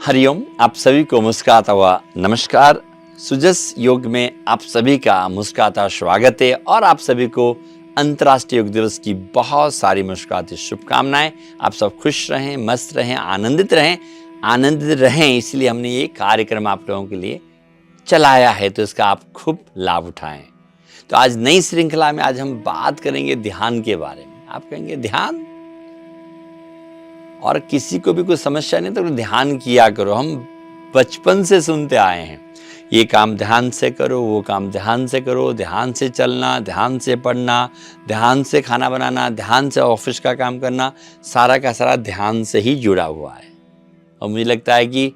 हरिओम। आप सभी को मुस्कुराता हुआ नमस्कार। सुजस योग में आप सभी का मुस्कुराता स्वागत है और आप सभी को अंतर्राष्ट्रीय योग दिवस की बहुत सारी मुस्कुराती शुभकामनाएं। आप सब खुश रहें, मस्त रहें, आनंदित रहें। इसलिए हमने ये कार्यक्रम आप लोगों के लिए चलाया है, तो इसका आप खूब लाभ उठाएं। तो आज नई श्रृंखला में आज हम बात करेंगे ध्यान के बारे में। आप कहेंगे ध्यान, और किसी को भी कोई समस्या नहीं तो ध्यान किया करो। हम बचपन से सुनते आए हैं, ये काम ध्यान से करो, वो काम ध्यान से करो, ध्यान से चलना, ध्यान से पढ़ना, ध्यान से खाना बनाना, ध्यान से ऑफिस का काम करना, सारा का सारा ध्यान से ही जुड़ा हुआ है। और मुझे लगता है कि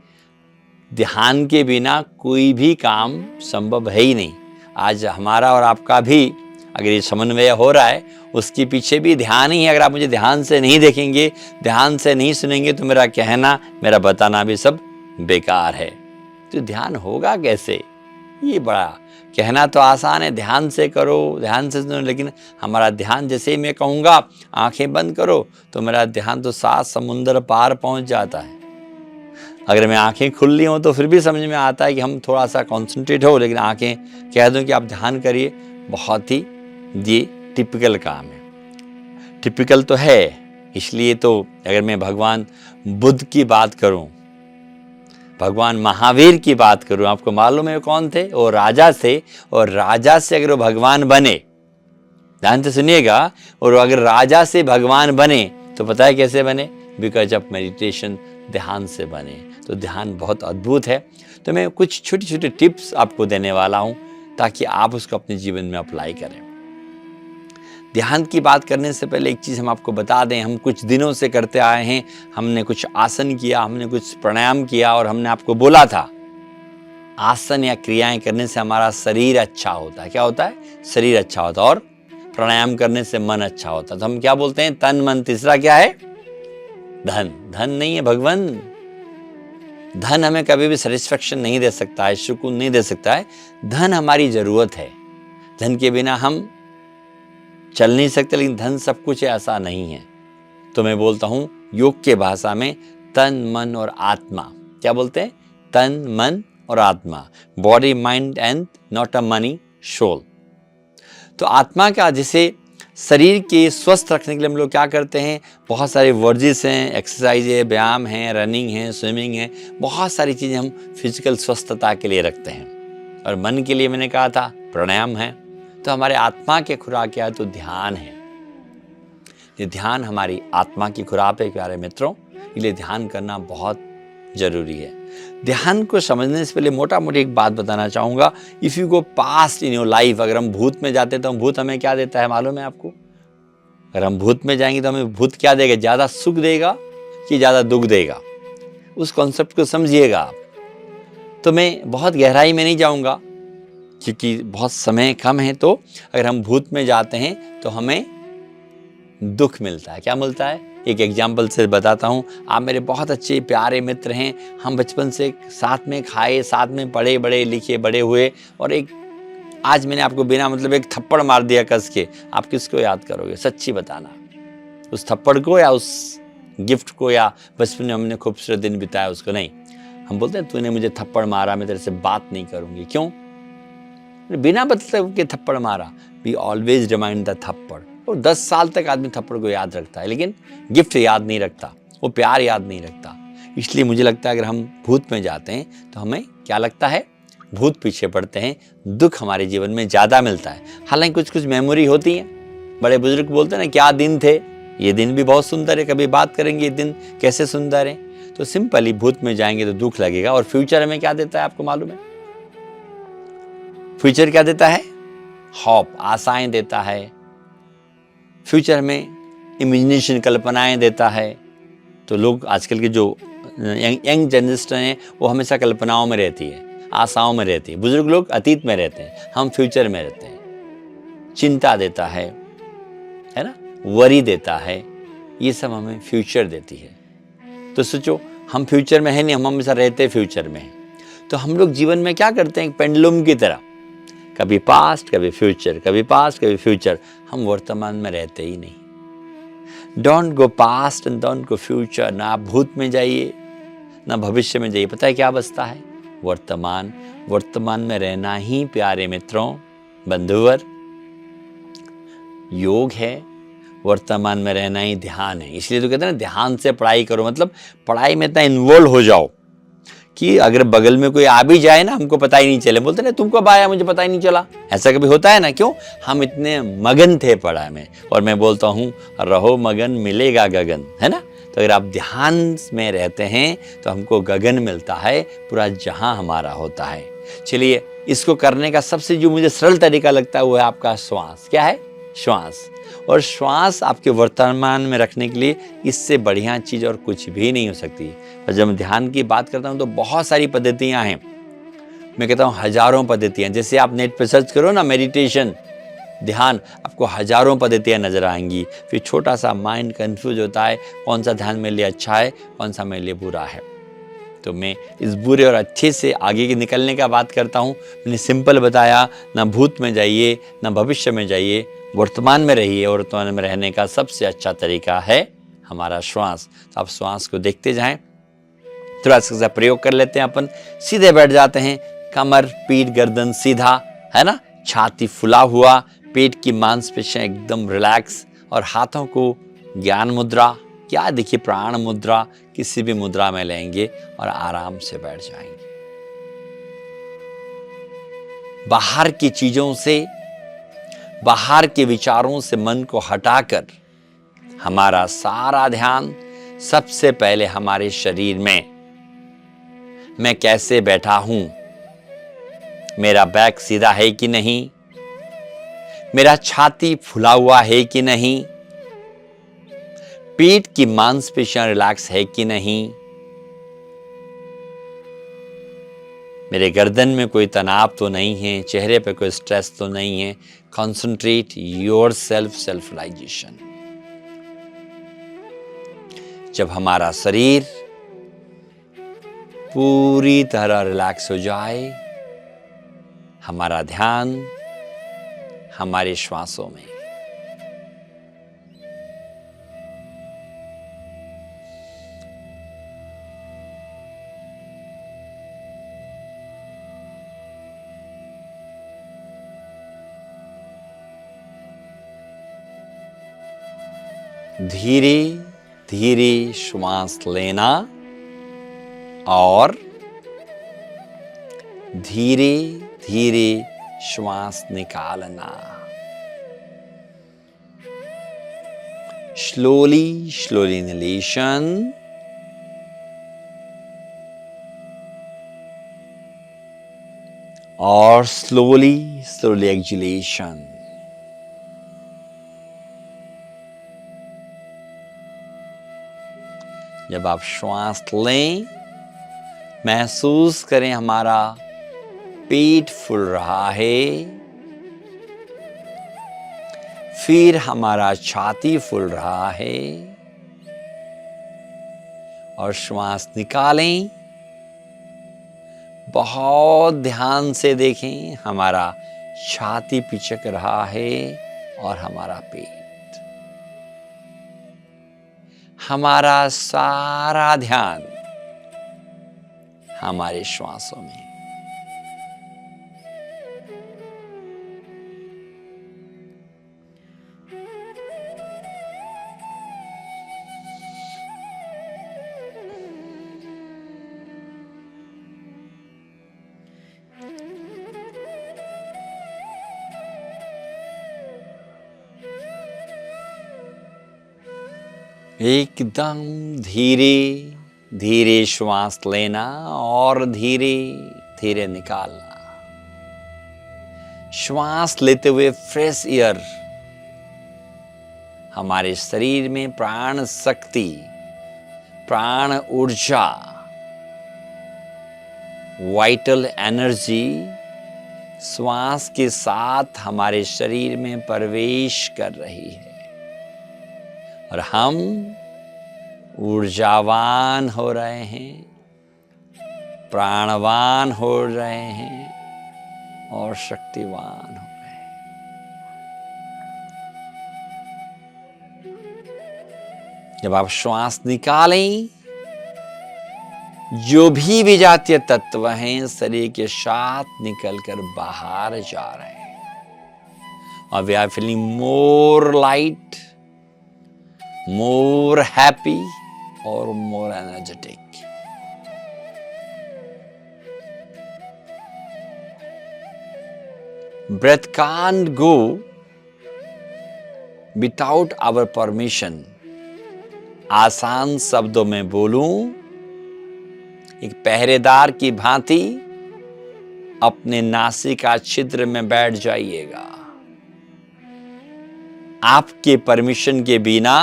ध्यान के बिना कोई भी काम संभव है ही नहीं। आज हमारा और आपका भी अगर ये समन्वय हो रहा है, उसके पीछे भी ध्यान ही है। अगर आप मुझे ध्यान से नहीं देखेंगे, ध्यान से नहीं सुनेंगे, तो मेरा कहना, मेरा बताना भी सब बेकार है। तो ध्यान होगा कैसे? ये बड़ा कहना तो आसान है, ध्यान से करो, ध्यान से सुनो, लेकिन हमारा ध्यान जैसे ही मैं कहूँगा आंखें बंद करो, तो मेरा ध्यान तो 7 समुंदर पार पहुँच जाता है। अगर मैं आंखें खुल ली हों तो फिर भी समझ में आता है कि हम थोड़ा सा कॉन्सेंट्रेट हो, लेकिन आंखें कह दूं कि आप ध्यान करिए, बहुत ही ये टिपिकल काम है। टिपिकल तो है, इसलिए तो अगर मैं भगवान बुद्ध की बात करूं, भगवान महावीर की बात करूं, आपको मालूम है कौन थे? वो राजा थे, और राजा से अगर वो भगवान बने, ध्यान से सुनिएगा, और अगर राजा से भगवान बने तो पता है कैसे बने? बिकॉज ऑफ मेडिटेशन, ध्यान से बने। तो ध्यान बहुत अद्भुत है। तो मैं कुछ छोटी छोटी टिप्स आपको देने वाला हूं ताकि आप उसको अपने जीवन में अप्लाई करें। ध्यान की बात करने से पहले एक चीज़ हम आपको बता दें, हम कुछ दिनों से करते आए हैं। हमने कुछ आसन किया, हमने कुछ प्राणायाम किया, और हमने आपको बोला था आसन या क्रियाएं करने से हमारा शरीर अच्छा होता है। क्या होता है? शरीर अच्छा होता है। और प्राणायाम करने से मन अच्छा होता है। तो हम क्या बोलते हैं? तन मन। तीसरा क्या है? धन। धन नहीं है भगवान। धन हमें कभी भी सेटिस्फेक्शन नहीं दे सकता है, सुकून नहीं दे सकता है। धन हमारी जरूरत है। धन के बिना हम चल नहीं सकते, लेकिन धन सब कुछ है ऐसा नहीं है। तो मैं बोलता हूं योग के भाषा में तन मन और आत्मा। क्या बोलते हैं? तन मन और आत्मा। Body mind and not a money soul. तो आत्मा का, जिसे शरीर के स्वस्थ रखने के लिए हम लोग क्या करते हैं? बहुत सारे वर्जिश हैं, एक्सरसाइज है, व्यायाम है, रनिंग है, स्विमिंग है, बहुत सारी चीज़ें हम फिजिकल स्वस्थता के लिए रखते हैं। और मन के लिए मैंने कहा था प्राणायाम है। तो हमारे आत्मा के खुराक क्या है? तो ध्यान है। ये ध्यान हमारी आत्मा की खुराक है प्यारे मित्रों, इसलिए ध्यान करना बहुत जरूरी है। ध्यान को समझने से पहले मोटा मोटी एक बात बताना चाहूँगा। If you go past in your life, अगर हम भूत में जाते तो भूत हमें क्या देता है मालूम है आपको? अगर हम भूत में जाएंगे तो हमें भूत क्या देगा? ज़्यादा सुख देगा कि ज़्यादा दुख देगा? उस कॉन्सेप्ट को समझिएगा आप। तो मैं बहुत गहराई में नहीं जाऊँगा क्योंकि बहुत समय कम है। तो अगर हम भूत में जाते हैं तो हमें दुख मिलता है। क्या मिलता है? एक एग्जाम्पल से बताता हूँ। आप मेरे बहुत अच्छे प्यारे मित्र हैं, हम बचपन से साथ में खाए, साथ में पढ़े, बड़े लिखे, बड़े हुए, और एक आज मैंने आपको बिना मतलब एक थप्पड़ मार दिया कस के, आप किसको याद करोगे? सच्ची बताना, उस थप्पड़ को या उस गिफ्ट को, या बचपन में हमने खूबसूरत दिन बिताया उसको? नहीं, हम बोलते हैं तूने मुझे थप्पड़ मारा, मैं तेरे से बात नहीं करूँगी। क्यों? बिना मतलब के थप्पड़ मारा। वी ऑलवेज रिमाइंड द थप्पड़। और 10 साल तक आदमी थप्पड़ को याद रखता है, लेकिन गिफ्ट याद नहीं रखता, वो प्यार याद नहीं रखता। इसलिए मुझे लगता है अगर हम भूत में जाते हैं तो हमें क्या लगता है? भूत पीछे पड़ते हैं, दुख हमारे जीवन में ज़्यादा मिलता है। हालांकि कुछ कुछ मेमोरी होती है। बड़े बुजुर्ग बोलते हैं ना, क्या दिन थे, ये दिन भी बहुत सुंदर है। कभी बात करेंगे ये दिन कैसे सुंदर है। तो सिंपली भूत में जाएंगे तो दुख लगेगा। और फ्यूचर हमें क्या देता है आपको मालूम है? फ्यूचर क्या देता है? हॉप, आशाएं देता है। फ्यूचर में इमेजिनेशन, कल्पनाएं देता है। तो लोग आजकल के जो यंग जनरेशन है वो हमेशा कल्पनाओं में रहती है, आशाओं में रहती है। बुजुर्ग लोग अतीत में रहते हैं, हम फ्यूचर में रहते हैं। चिंता देता है ना, वरी देता है, ये सब हमें फ्यूचर देती है। तो सोचो, हम फ्यूचर में है नहीं, हम हमेशा रहते फ्यूचर में हैं। तो हम लोग जीवन में क्या करते हैं? पेंडुलम की तरह, कभी पास्ट कभी फ्यूचर, कभी पास्ट कभी फ्यूचर। हम वर्तमान में रहते ही नहीं। Don't go past and don't go future. ना आप भूत में जाइए, ना भविष्य में जाइए। पता है क्या बचता है? वर्तमान। वर्तमान में रहना ही प्यारे मित्रों, बंधुवर, योग है। वर्तमान में रहना ही ध्यान है। इसलिए तो कहते हैं ना, ध्यान से पढ़ाई करो। मतलब पढ़ाई में इतना इन्वॉल्व हो जाओ कि अगर बगल में कोई आ भी जाए ना, हमको पता ही नहीं चले। बोलते ना, तुम कब आया, मुझे पता ही नहीं चला। ऐसा कभी होता है ना? क्यों? हम इतने मगन थे पढ़ाई में। और मैं बोलता हूँ, रहो मगन मिलेगा गगन, है ना? तो अगर आप ध्यान में रहते हैं तो हमको गगन मिलता है, पूरा जहां हमारा होता है। चलिए, इसको करने का सबसे जो मुझे सरल तरीका लगता है वो है आपका श्वास। क्या है? श्वास। और श्वास आपके वर्तमान में रखने के लिए इससे बढ़िया चीज और कुछ भी नहीं हो सकती। और जब मैं ध्यान की बात करता हूं तो बहुत सारी पद्धतियां हैं। मैं कहता हूं हजारों पद्धतियां। जैसे आप नेट पे सर्च करो ना, मेडिटेशन, ध्यान, आपको हजारों पद्धतियां नजर आएंगी। फिर छोटा सा माइंड कंफ्यूज होता है, कौन सा ध्यान मेरे लिए अच्छा है, कौन सा मेरे लिए बुरा है। तो मैं इस बुरे और अच्छे से आगे के निकलने का बात करता हूँ। मैंने सिंपल बताया, ना भूत में जाइए, ना भविष्य में जाइए, वर्तमान में रहिए। और वर्तमान में रहने का सबसे अच्छा तरीका है हमारा श्वास। तो आप श्वास को देखते जाएं। थोड़ा सा प्रयोग कर लेते हैं अपन। सीधे बैठ जाते हैं, कमर, पीठ, गर्दन सीधा, है ना? छाती फुला हुआ, पेट की मांसपेशियां एकदम रिलैक्स, और हाथों को ज्ञान मुद्रा या देखिए प्राण मुद्रा, किसी भी मुद्रा में लेंगे और आराम से बैठ जाएंगे। बाहर की चीजों से, बाहर के विचारों से मन को हटाकर हमारा सारा ध्यान सबसे पहले हमारे शरीर में, मैं कैसे बैठा हूं, मेरा बैक सीधा है कि नहीं, मेरा छाती फुला हुआ है कि नहीं, पेट की मांसपेशियां रिलैक्स है कि नहीं, मेरे गर्दन में कोई तनाव तो नहीं है, चेहरे पे कोई स्ट्रेस तो नहीं है। Concentrate your self realisation. जब हमारा शरीर पूरी तरह रिलैक्स हो जाए, हमारा ध्यान हमारे श्वासों में। धीरे धीरे श्वास लेना और धीरे धीरे श्वास निकालना। स्लोली स्लोली इनहेलेशन और स्लोली स्लोली एक्सहेलेशन। जब आप श्वास लें, महसूस करें हमारा पेट फूल रहा है, फिर हमारा छाती फूल रहा है, और श्वास निकालें। बहुत ध्यान से देखें, हमारा छाती पिचक रहा है और हमारा पेट। हमारा सारा ध्यान हमारे श्वासों में। एकदम धीरे धीरे श्वास लेना और धीरे धीरे निकालना। श्वास लेते हुए फ्रेश एयर हमारे शरीर में प्राण शक्ति, प्राण ऊर्जा, वाइटल एनर्जी श्वास के साथ हमारे शरीर में प्रवेश कर रही है और हम ऊर्जावान हो रहे हैं, प्राणवान हो रहे हैं और शक्तिवान हो रहे हैं। जब आप श्वास निकालें जो भी विजातीय तत्व हैं शरीर के साथ निकलकर बाहर जा रहे हैं और we are feeling more light, more happy और more energetic. Breath can't go without our permission। आसान शब्दों में बोलूं, एक पहरेदार की भांति अपने नासिका छिद्र में बैठ जाइएगा। आपके परमिशन के बिना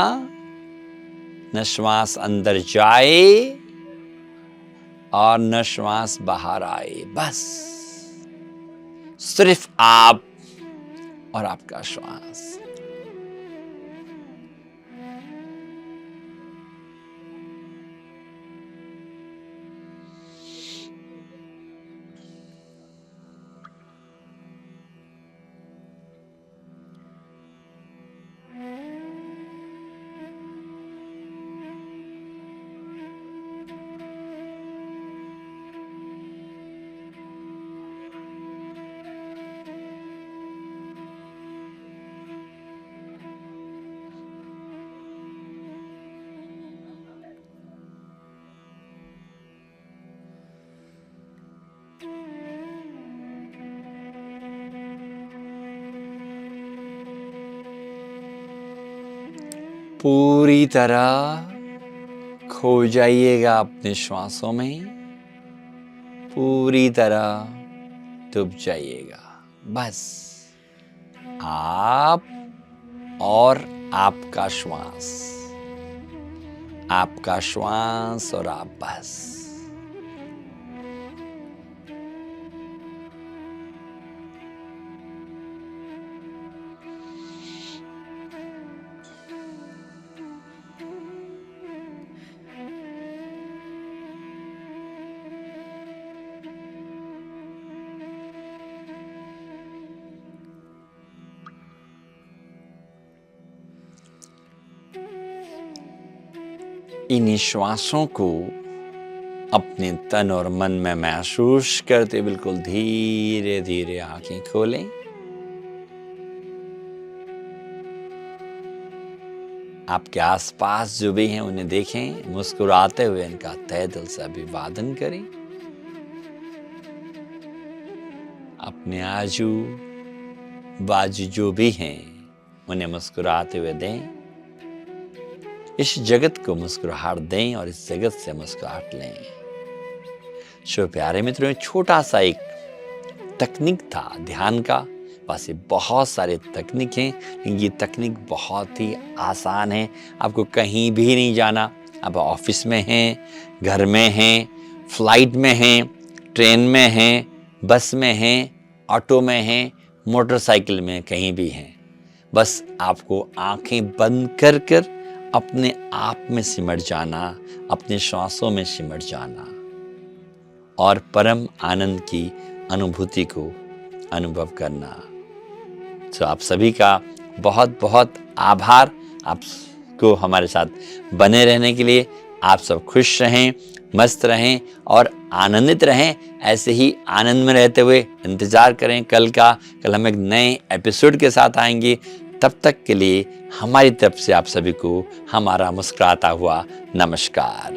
न श्वास अंदर जाए और न श्वास बाहर आए। बस सिर्फ आप और आपका श्वास। पूरी तरह खो जाइएगा अपने श्वासों में, पूरी तरह डूब जाइएगा। बस आप और आपका श्वास, आपका श्वास और आप। बस इन श्वासों को अपने तन और मन में महसूस करते बिल्कुल धीरे धीरे आंखें खोलें। आपके आसपास जो भी हैं उन्हें देखें, मुस्कुराते हुए इनका तहे दिल से अभिवादन करें। अपने आजू बाजू जो भी हैं उन्हें मुस्कुराते हुए दें। इस जगत को मुस्कुराहट दें और इस जगत से मुस्कुराहट लें। सो प्यारे मित्रों, छोटा सा एक तकनीक था ध्यान का। वैसे बहुत सारे तकनीक हैं, लेकिन ये तकनीक बहुत ही आसान है। आपको कहीं भी नहीं जाना। आप ऑफिस में हैं, घर में हैं, फ्लाइट में हैं, ट्रेन में हैं, बस में हैं, ऑटो में हैं, मोटरसाइकिल में, कहीं भी हैं। बस आपको आंखें बंद कर कर अपने आप में सिमट जाना, अपने श्वासों में सिमट जाना और परम आनंद की अनुभूति को अनुभव करना। तो आप सभी का बहुत बहुत आभार, आपको हमारे साथ बने रहने के लिए। आप सब खुश रहें, मस्त रहें और आनंदित रहें। ऐसे ही आनंद में रहते हुए इंतजार करें कल का। कल हम एक नए एपिसोड के साथ आएंगे। तब तक के लिए हमारी तरफ से आप सभी को हमारा मुस्कुराता हुआ नमस्कार।